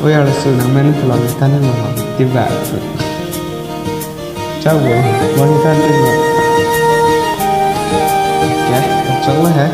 oyala suna men pulang tanah malam tiba. Coba wanita tiba. Oke, coba ya.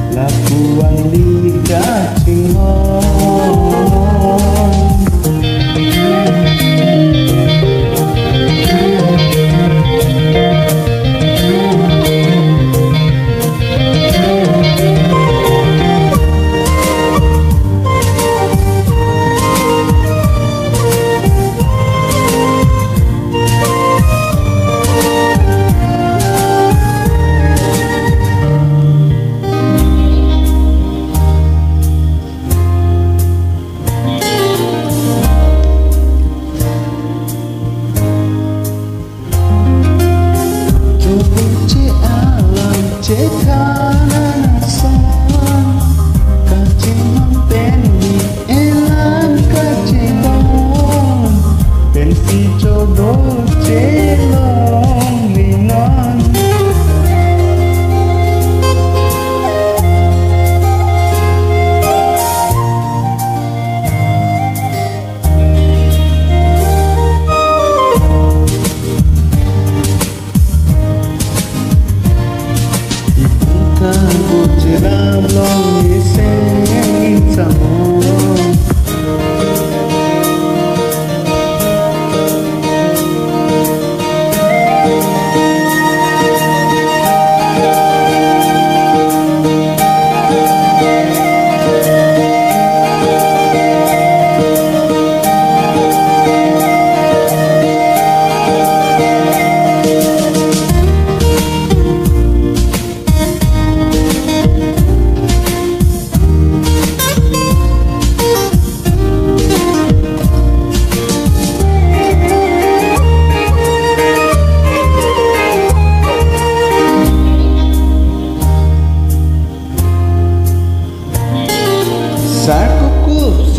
Lapuan liga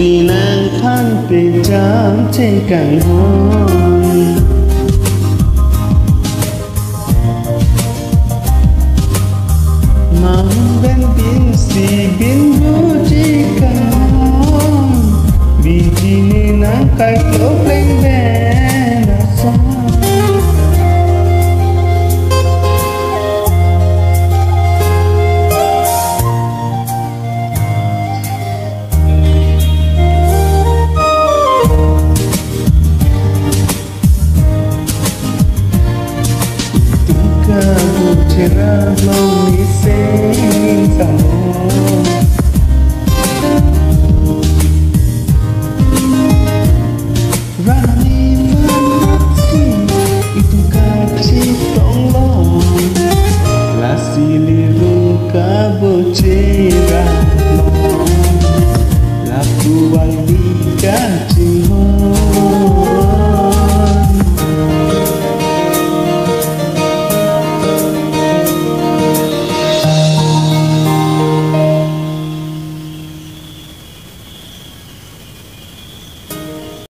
Sinang khan pe jam trên cành hòn mang bên bin si bin bu chỉ cành hòn vì chỉ nên nắng cay lốp lên bên đã xa Cerah long di sing sama